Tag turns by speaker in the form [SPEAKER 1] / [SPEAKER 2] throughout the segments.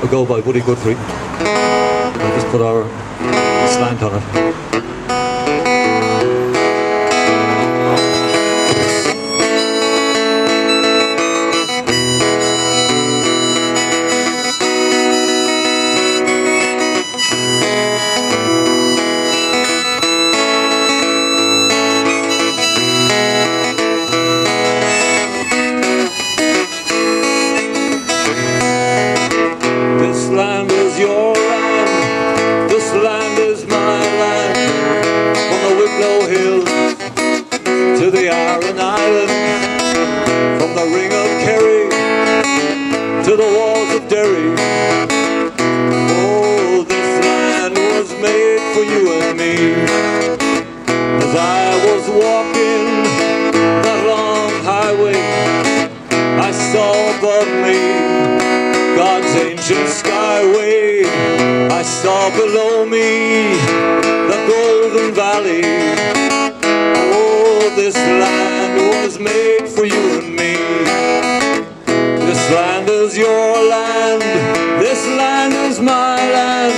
[SPEAKER 1] a go by Woody Guthrie. I'll just put our slant on it.
[SPEAKER 2] Below me, the golden valley. Oh, this land was made for you and me. This land is your land, this land is my land.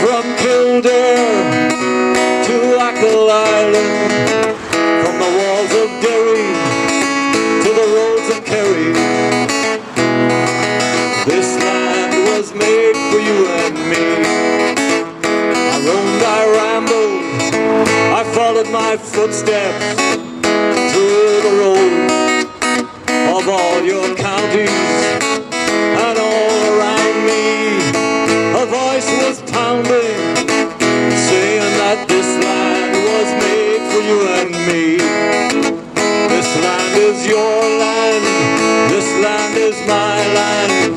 [SPEAKER 2] From Kildare to Achill Island, from the walls of Derry to the roads of Kerry. This land was made for you and me. I rambled, I followed my footsteps through the roads of all your counties, and all around me a voice was pounding, saying that this land was made for you and me. This land is your land, this land is my land.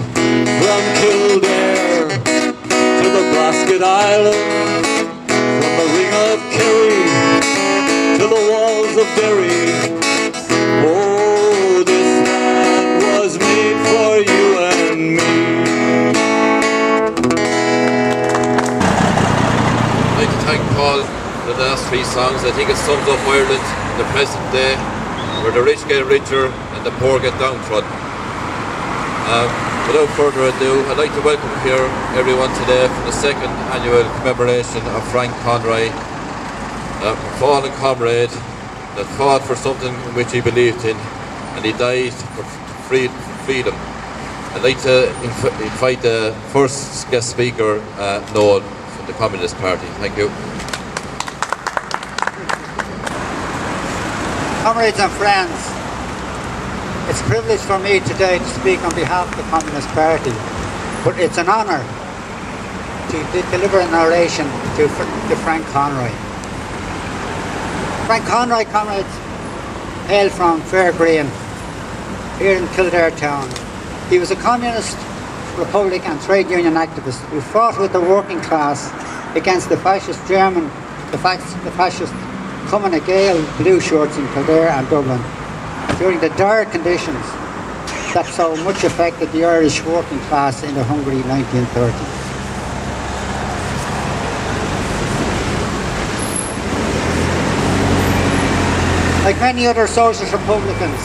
[SPEAKER 2] From Kildare to the Blasket Island, of Kerry to the walls of Derry. Oh, this land was made for you and me.
[SPEAKER 3] I'd like to thank Paul for the last three songs. I think it sums up Ireland in the present day, where the rich get richer and the poor get downtrodden. Without further ado, I'd like to welcome here everyone today for the second annual commemoration of Frank Conroy, a fallen comrade that fought for something in which he believed in, and he died for freedom. I'd like to invite the first guest speaker, Noel, from the Communist Party. Thank you.
[SPEAKER 4] Comrades and friends, it's a privilege for me today to speak on behalf of the Communist Party, but it's an honour to deliver an oration to Frank Conroy. Frank Conroy, comrades, hailed from Fair Green, here in Kildare Town. He was a communist, republic and trade union activist who fought with the working class against the fascist German, the fascist Cumann Gael blue shirts in Kildare and Dublin during the dire conditions that so much affected the Irish working class in the Hungary 1930s. Like many other socialist republicans,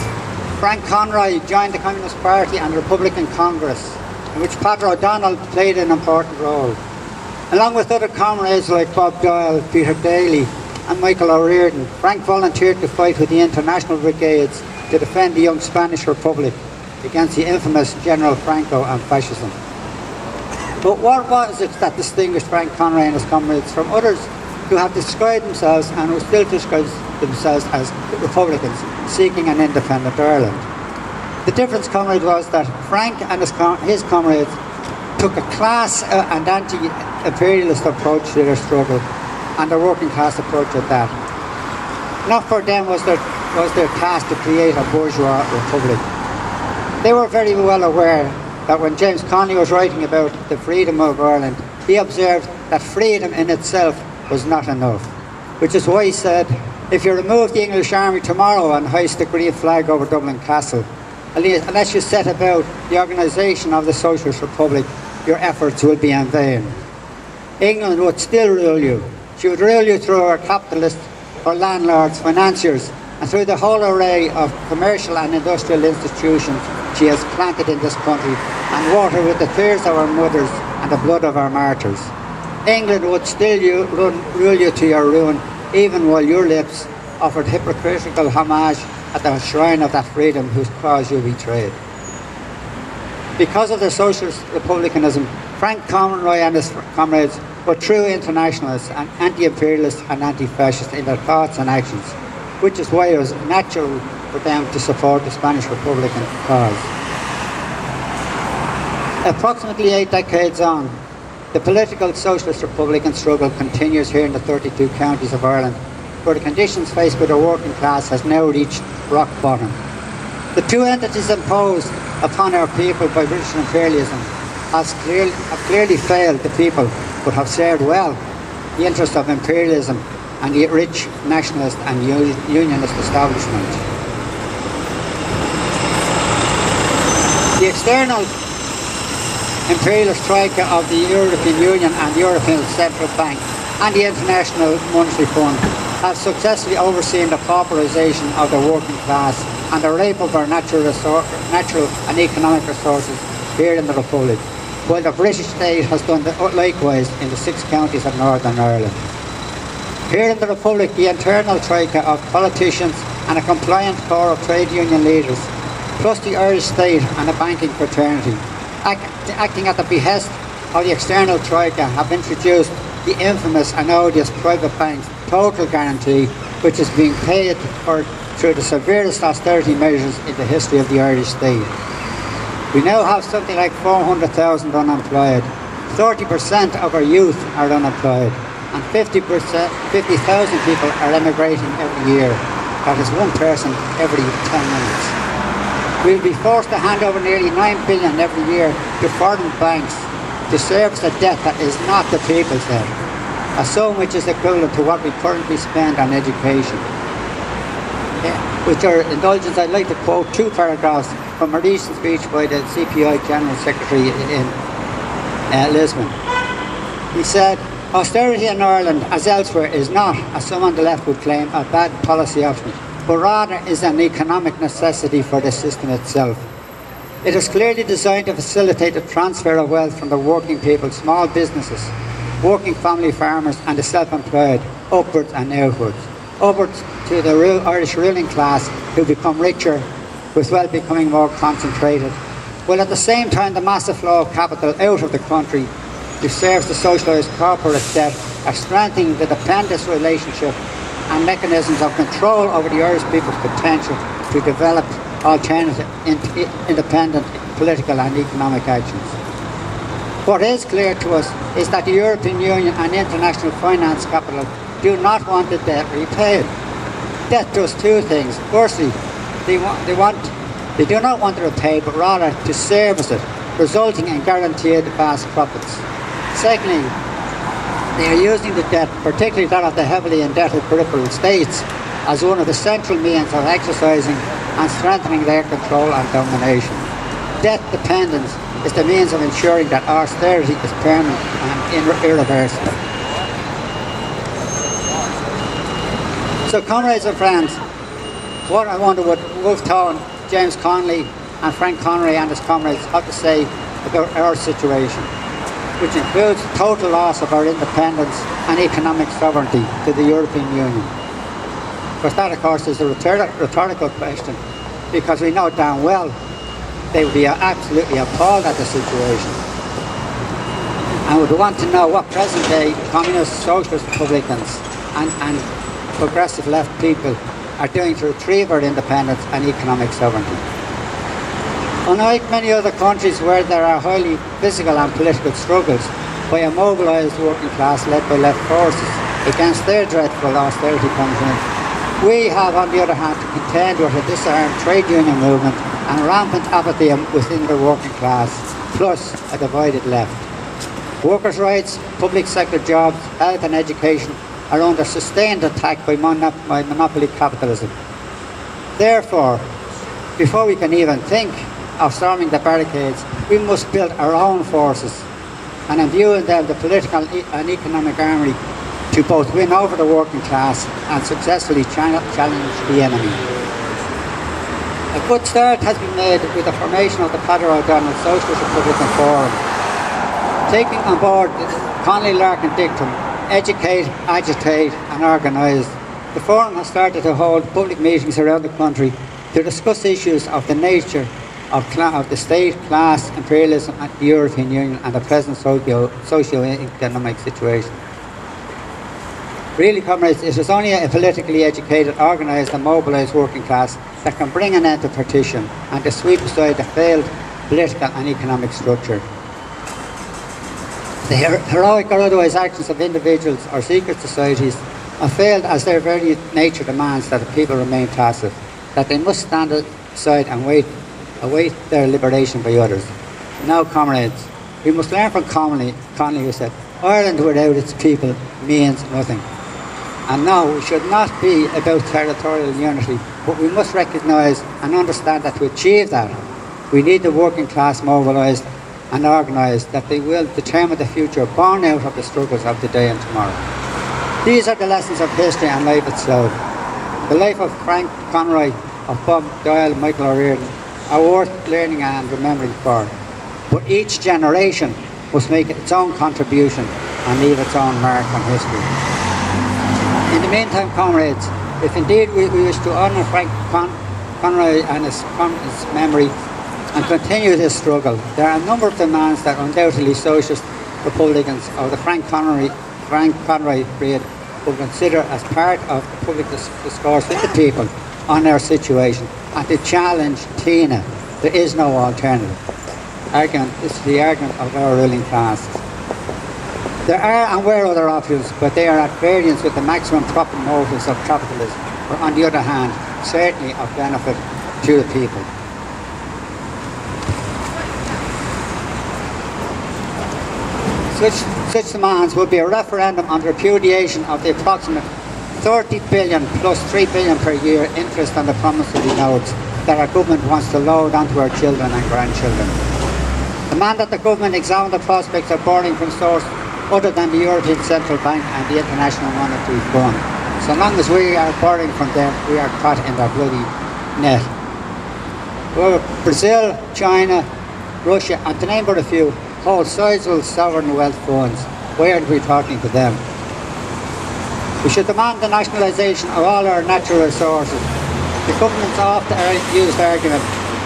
[SPEAKER 4] Frank Conroy joined the Communist Party and Republican Congress, in which Padre O'Donnell played an important role. Along with other comrades like Bob Doyle, Peter Daly and Michael O'Riordan, Frank volunteered to fight with the International Brigades to defend the young Spanish Republic against the infamous General Franco and fascism. But what was it that distinguished Frank Conroy and his comrades from others who have described themselves and who still describe themselves as Republicans seeking an independent Ireland? The difference, comrade, was that Frank and his comrades took a class and anti-imperialist approach to their struggle, and a working class approach at that. Not for them was their task to create a bourgeois republic. They were very well aware that when James Connolly was writing about the freedom of Ireland, he observed that freedom in itself was not enough, which is why he said, if you remove the English army tomorrow and hoist the green flag over Dublin Castle, unless you set about the organisation of the Socialist Republic, your efforts will be in vain. England would still rule you. She would rule you through her capitalists, her landlords, financiers, and through the whole array of commercial and industrial institutions she has planted in this country and watered with the tears of our mothers and the blood of our martyrs. England would still rule you to your ruin, even while your lips offered hypocritical homage at the shrine of that freedom whose cause you betrayed. Because of their socialist republicanism, Frank Conroy and his comrades were true internationalists and anti-imperialists and anti-fascists in their thoughts and actions, which is why it was natural for them to support the Spanish Republican cause. Approximately 8 decades on, the political socialist republican struggle continues here in the 32 counties of Ireland, where the conditions faced by the working class has now reached rock bottom. The two entities imposed upon our people by British imperialism have clearly failed the people, but have served well the interests of imperialism and the rich nationalist and unionist establishment. The external imperialist troika of the European Union and the European Central Bank and the International Monetary Fund have successfully overseen the pauperisation of the working class and the rape of our natural and economic resources here in the Republic, while the British state has done likewise in the 6 counties of Northern Ireland. Here in the Republic, the internal troika of politicians and a compliant core of trade union leaders, plus the Irish state and the banking fraternity, acting at the behest of the external troika, have introduced the infamous and odious private bank's total guarantee, which is being paid for through the severest austerity measures in the history of the Irish state. We now have something like 400,000 unemployed. 30% of our youth are unemployed, and 50,000 people are emigrating every year. That is one person every 10 minutes. We will be forced to hand over nearly 9 billion every year to foreign banks to service a debt that is not the people's debt, a sum which is equivalent to what we currently spend on education. With your indulgence, I'd like to quote 2 paragraphs from a recent speech by the CPI General Secretary in Lisbon. He said, "Austerity in Ireland, as elsewhere, is not, as some on the left would claim, a bad policy option, but rather is an economic necessity for the system itself. It is clearly designed to facilitate the transfer of wealth from the working people, small businesses, working family farmers and the self-employed, upwards and outwards. Upwards to the Irish ruling class, who become richer, with wealth becoming more concentrated, while at the same time the massive flow of capital out of the country who serves the socialised corporate debt are strengthening the dependence relationship and mechanisms of control over the Irish people's potential to develop alternative, independent political and economic actions. What is clear to us is that the European Union and international finance capital do not want the debt repaid. Debt does 2 things. Firstly, they do not want to repay, but rather to service it, resulting in guaranteed vast profits. Secondly, they are using the debt, particularly that of the heavily indebted peripheral states, as one of the central means of exercising and strengthening their control and domination. Debt dependence is the means of ensuring that austerity is permanent and irreversible. So, comrades and friends, what I wonder what Wolfe Tone, James Connolly and Frank Conroy and his comrades have to say about our situation, which includes total loss of our independence and economic sovereignty to the European Union. Because that, of course, is a rhetorical question, because we know damn well they would be absolutely appalled at the situation and would want to know what present-day communist, socialist republicans and progressive left people are doing to retrieve our independence and economic sovereignty. Unlike many other countries where there are highly physical and political struggles by a mobilised working class led by left forces against their dreadful austerity punishment, we have, on the other hand, to contend with a disarmed trade union movement and rampant apathy within the working class, plus a divided left. Workers' rights, public sector jobs, health and education are under sustained attack by monopoly capitalism. Therefore, before we can even think of storming the barricades, we must build our own forces and imbue in them the political and economic armory to both win over the working class and successfully challenge the enemy. A good start has been made with the formation of the Peadar O'Donnell Socialist Republican Forum. Taking on board the Connolly Larkin dictum, educate, agitate and organise, the Forum has started to hold public meetings around the country to discuss issues of the nature of the state, class, imperialism and the European Union and the present socio-economic situation. Really, comrades, it is only a politically educated, organised and mobilised working class that can bring an end to partition and to sweep aside the failed political and economic structure. The heroic or otherwise actions of individuals or secret societies have failed as their very nature demands that the people remain passive, that they must stand aside and await their liberation by others. Now, comrades, we must learn from Connolly who said, Ireland without its people means nothing. And no, we should not be about territorial unity, but we must recognise and understand that to achieve that, we need the working class mobilised and organised, that they will determine the future born out of the struggles of today and tomorrow. These are the lessons of history and life itself. The life of Frank Conroy, of Bob Doyle, Michael O'Riordan are worth learning and remembering for. But each generation must make its own contribution and leave its own mark on history. In the meantime, comrades, if indeed we wish to honour Frank Conroy and his memory and continue this struggle, there are a number of demands that undoubtedly socialist Republicans of the Frank Conroy breed will consider as part of the public discourse with the people on our situation and to challenge Tina. There is no alternative. This is the argument of our ruling class. There are and were other options, but they are at variance with the maximum profit motives of capitalism, or on the other hand, certainly of benefit to the people. Such demands would be a referendum on the repudiation of the approximate 30 billion plus 3 billion per year interest on the promissory notes that our government wants to load onto our children and grandchildren. Demand that the government examine the prospects of borrowing from source other than the European Central Bank and the International Monetary Fund. So long as we are borrowing from them, we are caught in their bloody net. Well, Brazil, China, Russia, and to name but a few, hold sizable sovereign wealth funds. Why aren't we talking to them? We should demand the nationalisation of all our natural resources. The government's oft-used argument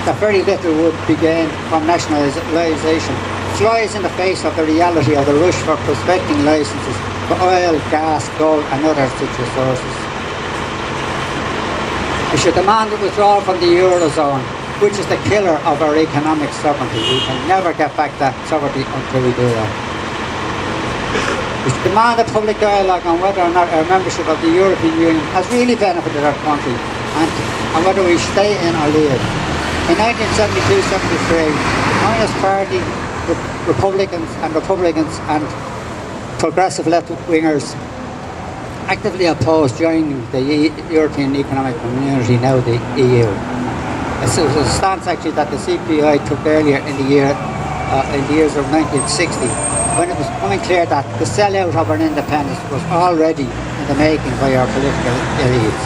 [SPEAKER 4] that very little would be gained from nationalisation flies in the face of the reality of the rush for prospecting licences for oil, gas, gold and other such resources. We should demand the withdrawal from the Eurozone, which is the killer of our economic sovereignty. We can never get back that sovereignty until we do that. We should demand a public dialogue on whether or not our membership of the European Union has really benefited our country and whether we stay in or leave. In 1972-73, the Communist Party, Republicans and progressive left-wingers actively opposed joining the European Economic Community, now the EU. It was a stance actually that the CPI took earlier in the years of 1960, when it was becoming clear that the sellout of our independence was already in the making by our political elites.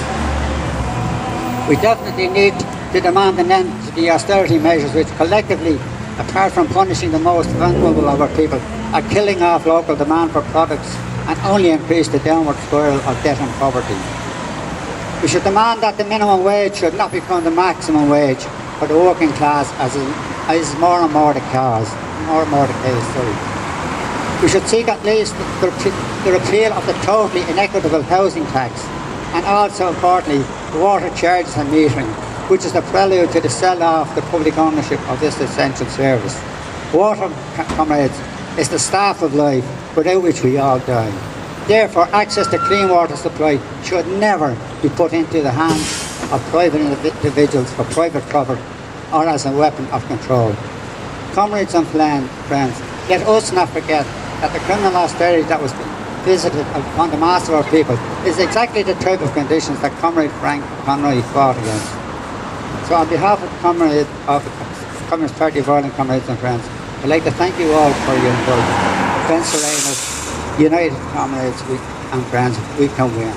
[SPEAKER 4] We definitely need to demand an end to the austerity measures which collectively, apart from punishing the most vulnerable of our people, are killing off local demand for products and only increase the downward spiral of debt and poverty. We should demand that the minimum wage should not become the maximum wage for the working class, as is more and more the case. We should seek at least the repeal of the totally inequitable housing tax, and also, importantly, the water charges and metering, which is the prelude to the sell-off the public ownership of this essential service. Water, comrades, is the staff of life, without which we all die. Therefore, access to clean water supply should never be put into the hands of private individuals for private profit or as a weapon of control. Comrades and friends, let us not forget that the criminal austerity that was visited upon the mass of our people is exactly the type of conditions that Comrade Frank Conroy fought against. So on behalf of the Communist Party of Ireland, comrades and friends, I'd like to thank you all for your involvement. Against Rayner, united comrades and friends, we can win.